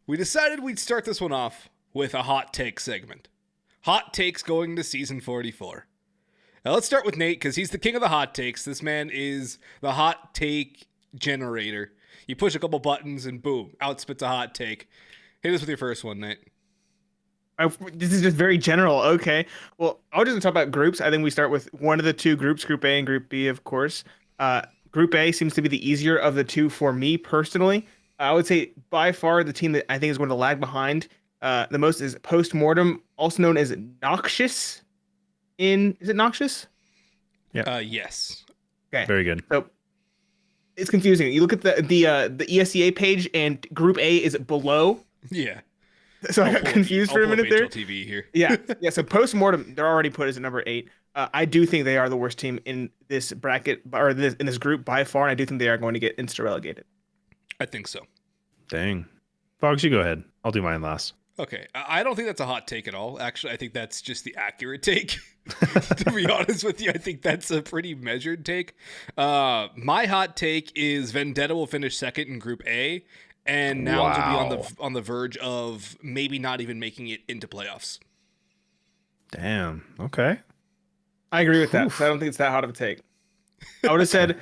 we decided we'd start this one off with a hot take segment. Hot takes going to season 44. Now let's start with Nate because he's the king of the hot takes. This man is the hot take generator. You push a couple buttons and boom, out spits a hot take. Hit us with your first one, Nate. This is just very general. Okay. Well, I'll just talk about groups. I think we start with one of the two groups, Group A and Group B, of course. Group A seems to be the easier of the two for me personally. I would say by far the team that I think is going to lag behind the most is Postmortem, also known as Noxious. Is it Noxious? Yeah. Yes. Okay. Very good. So it's confusing. You look at the ESEA page and Group A is below. Yeah. So I got confused for a minute there. TV here. Yeah. So Postmortem, they're already put as a number 8. I do think they are the worst team in this bracket or in this group by far, and I do think they are going to get insta relegated. I think so. Dang. Boggs, you go ahead. I'll do mine last. Okay. I don't think that's a hot take at all. Actually, I think that's just the accurate take. To be honest with you, I think that's a pretty measured take. My hot take is Vendetta will finish second in Group A, and Nouns will be on the verge of maybe not even making it into playoffs. Damn. Okay. I agree with that. So I don't think it's that hot of a take. I would have said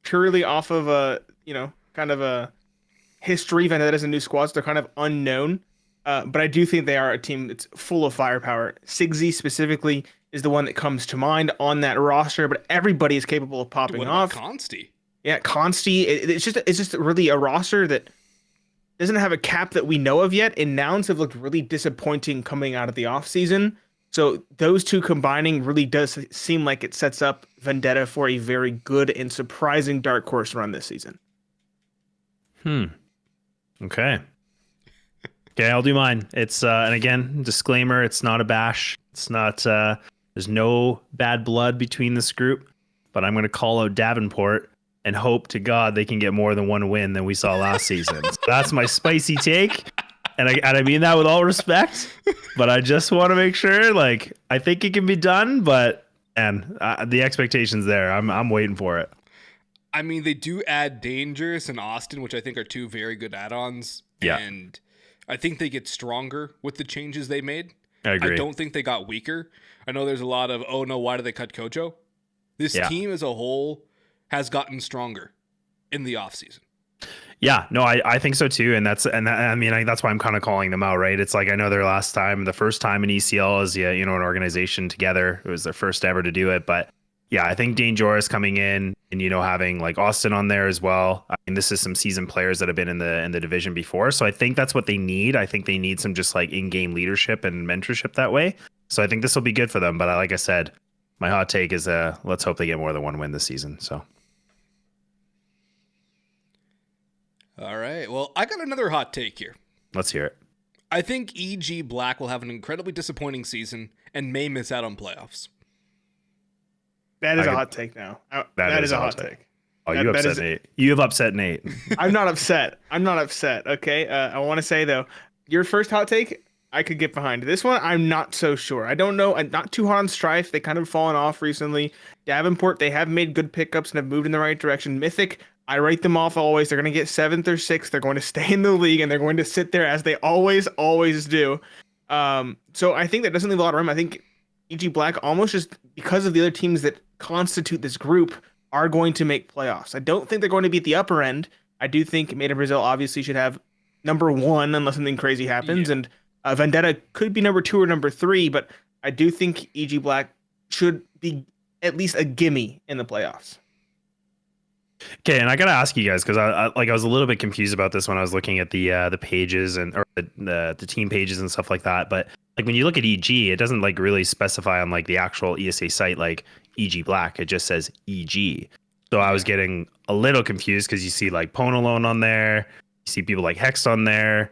purely off of kind of a history. Vendetta's a new squad, so they're kind of unknown. But I do think they are a team that's full of firepower. Sigsy specifically is the one that comes to mind on that roster, but everybody is capable of popping off. Consti? Yeah, Consti. It's just really a roster that doesn't have a cap that we know of yet, and Nouns have looked really disappointing coming out of the offseason. So those two combining really does seem like it sets up Vendetta for a very good and surprising dark horse run this season. Okay. Okay, I'll do mine. It's and again, disclaimer, it's not a bash. It's not there's no bad blood between this group, but I'm going to call out Davenport and hope to God they can get more than one win than we saw last season. So that's my spicy take. And I mean that with all respect, but I just want to make sure, like, I think it can be done, but the expectation's there. I'm waiting for it. I mean, they do add Dangerous and Austin, which I think are two very good add-ons. Yeah. And I think they get stronger with the changes they made. I agree. I don't think they got weaker. I know there's a lot of, oh no, why did they cut Kojo? This team as a whole has gotten stronger in the offseason. Yeah, no, I think so too, and that's why I'm kind of calling them out, right? It's like I know their the first time in ECL as an organization together. It was their first ever to do it, but yeah, I think Dangerous coming in and having like Austin on there as well. I mean, this is some seasoned players that have been in the division before, so I think that's what they need. I think they need some just like in-game leadership and mentorship that way. So I think this will be good for them. But like I said, my hot take is let's hope they get more than one win this season. So. All right. Well, I got another hot take here. Let's hear it. I think EG Black will have an incredibly disappointing season and may miss out on playoffs. That is a hot take now. That is a hot take. Oh, you upset Nate. You have upset Nate. I'm not upset. Okay. I want to say, though, your first hot take, I could get behind. This one, I'm not so sure. I don't know. I'm not too hot on Strife. They kind of fallen off recently. Davenport, they have made good pickups and have moved in the right direction. Mythic, I write them off always. They're going to get 7th or 6th. They're going to stay in the league, and they're going to sit there as they always do. So I think that doesn't leave a lot of room. I think EG Black, almost just because of the other teams that constitute this group, are going to make playoffs. I don't think they're going to be at the upper end. I do think Made in Brazil obviously should have number 1 unless something crazy happens, and Vendetta could be number 2 or number 3, but I do think EG Black should be at least a gimme in the playoffs. Okay, and I gotta ask you guys because I was a little bit confused about this when I was looking at the pages or the team pages and stuff like that. But like when you look at EG, it doesn't like really specify on like the actual ESA site like EG Black. It just says EG. So I was getting a little confused because you see like Ponalone on there, you see people like Hex on there,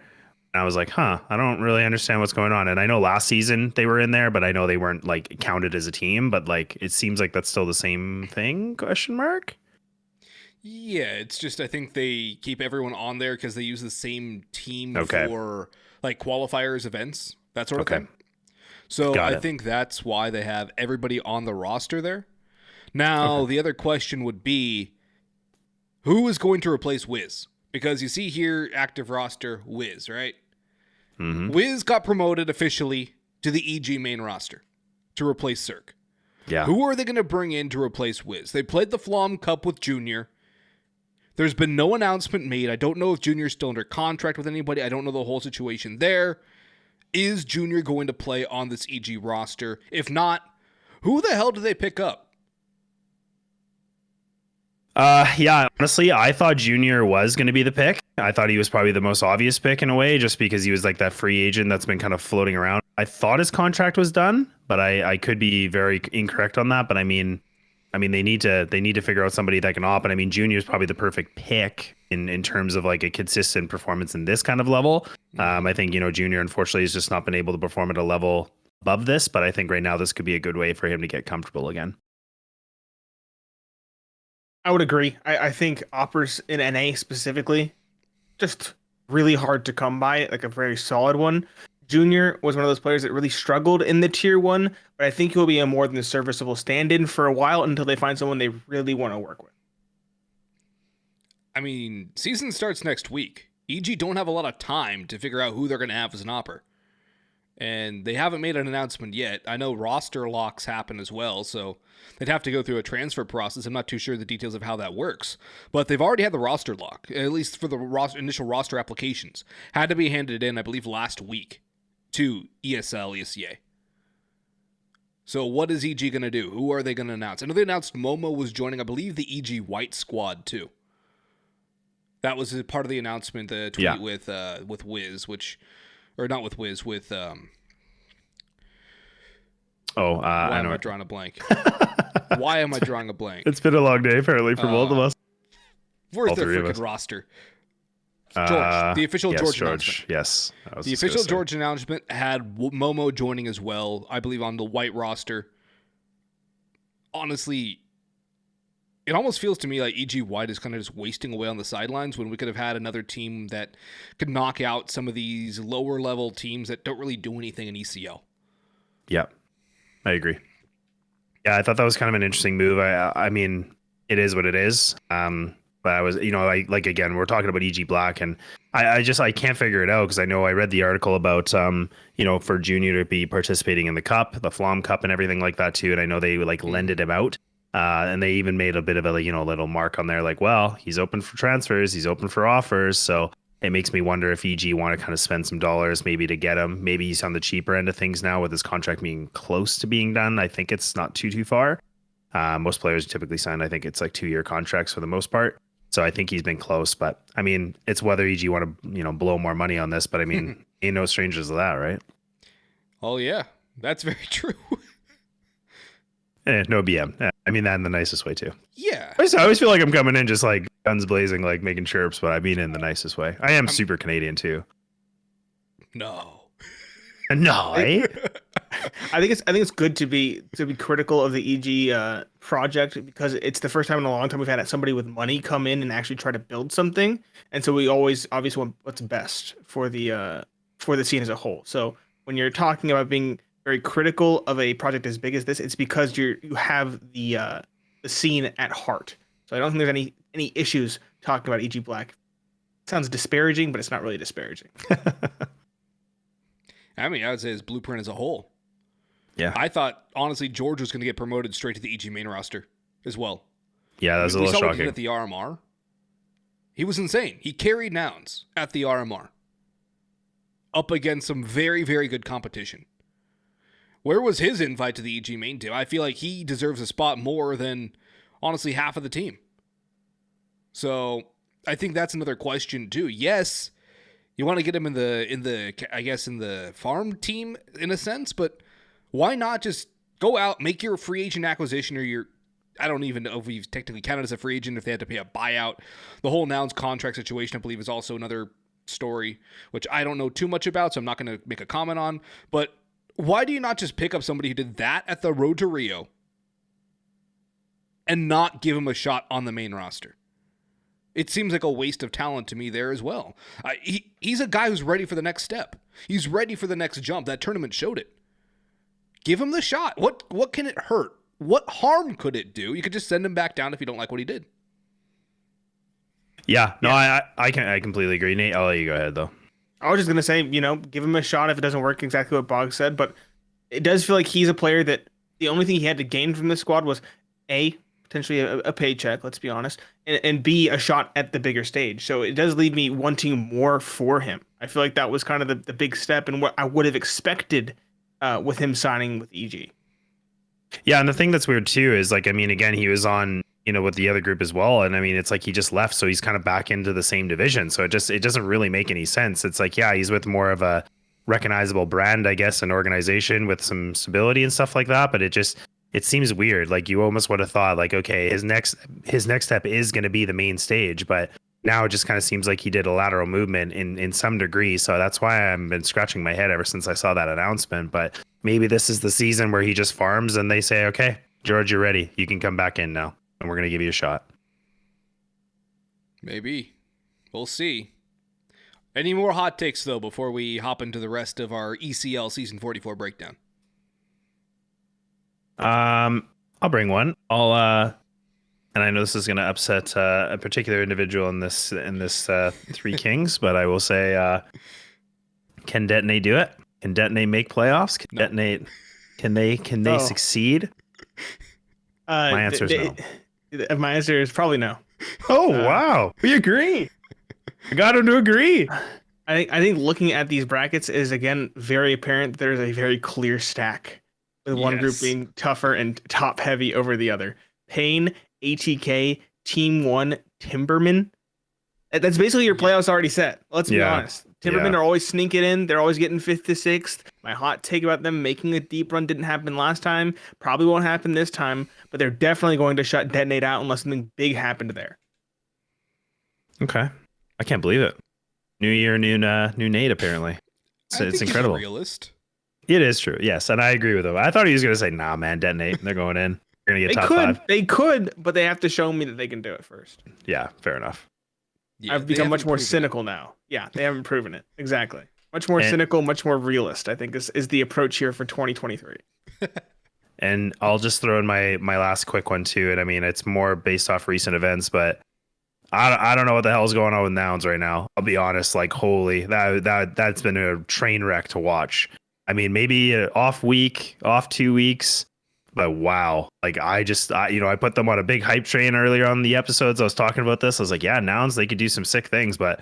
and I was like, I don't really understand what's going on. And I know last season they were in there, but I know they weren't like counted as a team. But like it seems like that's still the same thing? Question mark. Yeah, it's just I think they keep everyone on there because they use the same team for like qualifiers, events, that sort of thing. So I think that's why they have everybody on the roster there. Now, the other question would be, who is going to replace Wiz? because you see here active roster Wiz, right? Mm-hmm. Wiz got promoted officially to the EG main roster to replace Cirque. Yeah. Who are they going to bring in to replace Wiz? They played the Flom Cup with Junior. There's been no announcement made. I don't know if Junior's still under contract with anybody. I don't know the whole situation there. Is Junior going to play on this EG roster? If not, who the hell do they pick up? Yeah, honestly, I thought Junior was going to be the pick. I thought he was probably the most obvious pick in a way, just because he was like that free agent that's been kind of floating around. I thought his contract was done, but I could be very incorrect on that. But I mean, they need to figure out somebody that can opt. And I mean, Junior is probably the perfect pick in terms of like a consistent performance in this kind of level. I think, Junior unfortunately has just not been able to perform at a level above this, but I think right now this could be a good way for him to get comfortable again. I would agree. I think Oppers in NA specifically, just really hard to come by, like a very solid one. Junior was one of those players that really struggled in the tier 1, but I think he'll be a more than serviceable stand-in for a while until they find someone they really want to work with. I mean, season starts next week. EG don't have a lot of time to figure out who they're going to have as an opper. And they haven't made an announcement yet. I know roster locks happen as well, so they'd have to go through a transfer process. I'm not too sure the details of how that works. But they've already had the roster lock, at least for the initial roster applications. Had to be handed in, I believe, last week to ESL, ESEA. So what is EG going to do? Who are they going to announce? I know they announced Momo was joining, I believe, the EG White squad, too. That was a part of the announcement, the tweet with Wiz, which... Or not with Wiz, with... I am know. I drawing a blank? Why am I drawing a blank? It's been a long day, apparently, for both of us. Where's their freaking roster? George, the official George announcement. Yes. The official George announcement had Momo joining as well, I believe, on the white roster. Honestly, it almost feels to me like EG White is kind of just wasting away on the sidelines when we could have had another team that could knock out some of these lower level teams that don't really do anything in ECL. Yeah, I agree. Yeah, I thought that was kind of an interesting move. I mean, it is what it is. But I was, again, we're talking about EG Black, and I can't figure it out because I know I read the article about, for Junior to be participating in the cup, the Flom Cup and everything like that too. And I know they lended him out. And they even made a bit of a, little mark on there like, well, he's open for transfers. He's open for offers. So it makes me wonder if EG want to kind of spend some dollars maybe to get him. Maybe he's on the cheaper end of things now with his contract being close to being done. I think it's not too far. Most players typically sign, I think it's like 2-year contracts for the most part. So I think he's been close. But I mean, it's whether EG want to, blow more money on this. But I mean, ain't no strangers to that, right? Oh, yeah, that's very true. No BM. I mean that in the nicest way too. Yeah. I always feel like I'm coming in just like guns blazing, like making chirps, but I mean in the nicest way. I'm super Canadian too. No. No, eh? I think it's good to be critical of the EG project because it's the first time in a long time we've had somebody with money come in and actually try to build something, and so we always obviously want what's best for the scene as a whole. So when you're talking about being very critical of a project as big as this, it's because you have the scene at heart. So I don't think there's any issues talking about EG Black. It sounds disparaging, but it's not really disparaging. I mean, I would say his blueprint as a whole. Yeah. I thought, honestly, George was going to get promoted straight to the EG main roster as well. Yeah, that's a little shocking. We saw what he shocking. did at the RMR. He was insane. He carried Nouns at the RMR up against some very, very good competition. Where was his invite to the EG main team? I feel like he deserves a spot more than, honestly, half of the team. So I think that's another question too. Yes, you want to get him in the farm team in a sense, but why not just go out, make your free agent acquisition, or I don't even know if we've technically counted as a free agent if they had to pay a buyout. The whole Nouns contract situation, I believe, is also another story, which I don't know too much about, so I'm not going to make a comment on. But why do you not just pick up somebody who did that at the Road to Rio and not give him a shot on the main roster? It seems like a waste of talent to me there as well. He's a guy who's ready for the next step. He's ready for the next jump. That tournament showed it. Give him the shot. What can it hurt? What harm could it do? You could just send him back down if you don't like what he did. Yeah, no, I completely agree. Nate, I'll let you go ahead though. I was just gonna say, give him a shot if it doesn't work exactly what Bog said, but it does feel like he's a player that the only thing he had to gain from this squad was A, potentially a paycheck, let's be honest, and B, a shot at the bigger stage. So it does leave me wanting more for him. I feel like that was kind of the big step and what I would have expected with him signing with EG. Yeah, and the thing that's weird too is like, I mean, again, he was on, with the other group as well, and I mean, it's like he just left, so he's kind of back into the same division. So it doesn't really make any sense. It's like, yeah, he's with more of a recognizable brand, I guess, an organization with some stability and stuff like that, but it seems weird. Like you almost would have thought like, okay, his next step is going to be the main stage, but now it just kind of seems like he did a lateral movement in some degree. So that's why I've been scratching my head ever since I saw that announcement. But maybe this is the season where he just farms and they say, okay, George, you're ready. You can come back in now, and we're going to give you a shot. Maybe. We'll see. Any more hot takes, though, before we hop into the rest of our ECL Season 44 breakdown? I'll bring one. And I know this is going to upset a particular individual in this Three Kings, but I will say, can Detonate do it? Can Detonate make playoffs? Can Detonate? Can they succeed? My answer is no. My answer is probably no. Oh wow, we agree. I got him to agree. I think looking at these brackets is again very apparent. There's a very clear stack, with one group being tougher and top heavy over the other. Pain, ATK, Team One, Timberman. That's basically your playoffs already set. Let's be honest. Timberman are always sneaking in. They're always getting 5th to 6th. My hot take about them making a deep run didn't happen last time. Probably won't happen this time, but they're definitely going to shut Detonate out unless something big happened there. Okay. I can't believe it. New year, new Nate, apparently. It's incredible. He's a realist. It is true. Yes. And I agree with him. I thought he was going to say, nah, man, Detonate. They're going in. They're going to get top 5. They could, but they have to show me that they can do it first. Yeah, fair enough. Yeah, I've become much more cynical now. Yeah, they haven't proven it. Exactly. Much more cynical, much more realist, I think is the approach here for 2023. And I'll just throw in my last quick one too. And I mean, it's more based off recent events, but I don't know what the hell's going on with Nouns right now. I'll be honest, like holy, that's been a train wreck to watch. I mean, maybe an off week, off 2 weeks, but wow. Like I put them on a big hype train earlier on the episodes. I was talking about this. I was like, yeah, Nouns, they could do some sick things, but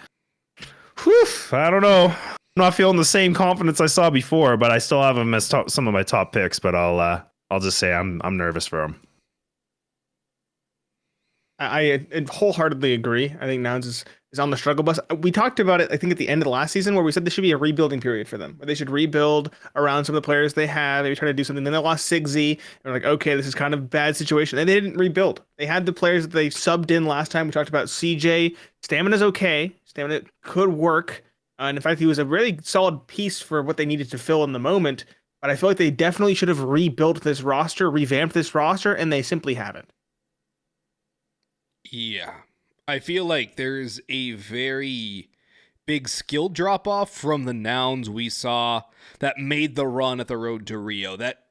whew, I don't know. I'm not feeling the same confidence I saw before, but I still have them as some of my top picks, but I'll just say I'm nervous for them. I wholeheartedly agree. I think Nouns is on the struggle bus. We talked about it, I think, at the end of the last season where we said there should be a rebuilding period for them, where they should rebuild around some of the players they have. Maybe try to do something. Then they lost SIGZ. And we're like, okay, this is kind of a bad situation. And they didn't rebuild. They had the players that they subbed in last time. We talked about CJ. Stamina's okay. Stamina could work. And in fact, he was a really solid piece for what they needed to fill in the moment. But I feel like they definitely should have rebuilt this roster, revamped this roster, and they simply haven't. Yeah. I feel like there's a very big skill drop-off from the Nouns we saw that made the run at the Road to Rio. That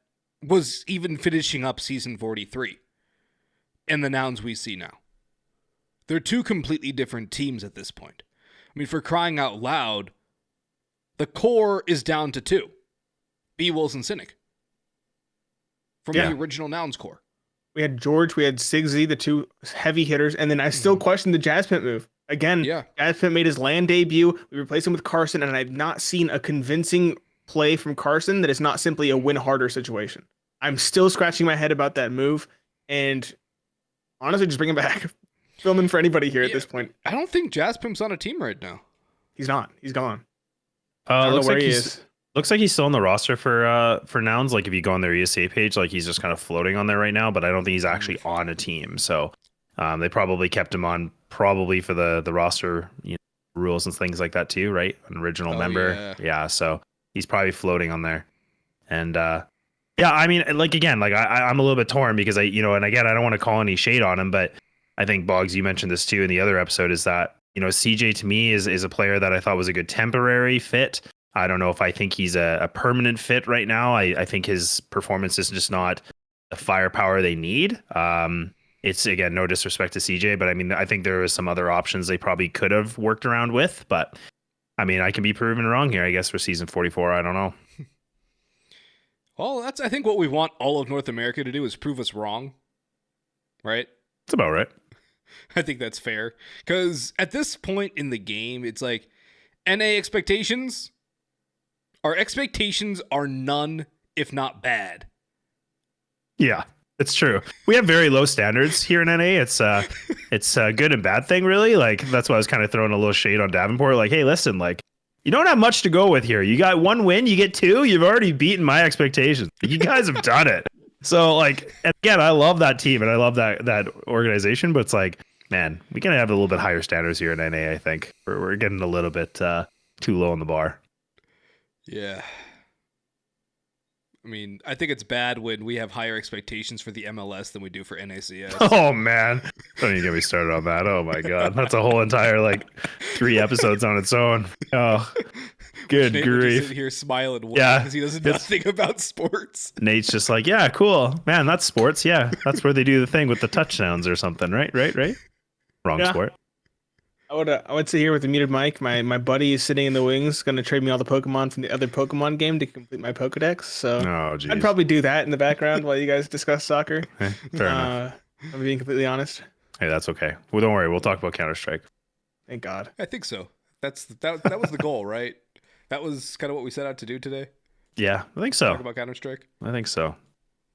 was even finishing up Season 43. And the Nouns we see now. They're two completely different teams at this point. I mean, for crying out loud, the core is down to 2. B-Wolves and Cynic. From the original Nouns core. We had George, we had SIGZ, the two heavy hitters, and then I still question the Jazzpint move. Again, Jazzpint made his LAN debut. We replaced him with Carson, and I've not seen a convincing play from Carson that is not simply a win harder situation. I'm still scratching my head about that move, and honestly, just bring him back. Filming for anybody here at this point. I don't think Jazzpimp's on a team right now. He's not. He's gone. I don't know where he is. Looks like he's still on the roster for Nouns. Like if you go on their ESA page, like he's just kind of floating on there right now, but I don't think he's actually on a team. So they probably kept him on probably for the roster rules and things like that too, right? An original member. Yeah. So he's probably floating on there. And I mean, like again, like I'm a little bit torn because and again, I don't want to call any shade on him, but I think Boggs, you mentioned this too in the other episode, is that, CJ to me is a player that I thought was a good temporary fit. I don't know if I think he's a permanent fit right now. I think his performance is just not the firepower they need. it's again no disrespect to CJ, but I mean I think there was some other options they probably could have worked around with, but I mean I can be proven wrong here. I guess for season 44, I don't know. Well, that's I think what we want all of North America to do is prove us wrong, right? That's about right. I think that's fair because at this point in the game, it's like NA expectations. Our expectations are none, if not bad. Yeah, it's true. We have very low standards here in NA. It's a good and bad thing, really. Like that's why I was kind of throwing a little shade on Davenport. Like, hey, listen, like you don't have much to go with here. You got 1 win, you get 2. You've already beaten my expectations. You guys have done it. So like, again, I love that team and I love that organization. But it's like, man, we gotta have a little bit higher standards here in NA. I think we're getting a little bit too low on the bar. Yeah. I mean, I think it's bad when we have higher expectations for the MLS than we do for NACS. Oh man, don't even get me started on that. Oh my god, that's a whole entire like 3 episodes on its own. Oh, good Nate grief! would just sit here smiling, Yeah, because he does nothing about sports. Nate's just like, yeah, cool, man. That's sports. Yeah, that's where they do the thing with the touchdowns or something, right? Wrong sport. I would sit here with a muted mic. My buddy is sitting in the wings, going to trade me all the Pokemon from the other Pokemon game to complete my Pokedex. So I'd probably do that in the background while you guys discuss soccer. Fair enough. I'm being completely honest. Hey, that's okay. Well, don't worry. We'll talk about Counter-Strike. Thank God. I think so. That was the goal, right? That was kind of what we set out to do today. Yeah, I think so. Talk about Counter-Strike. I think so.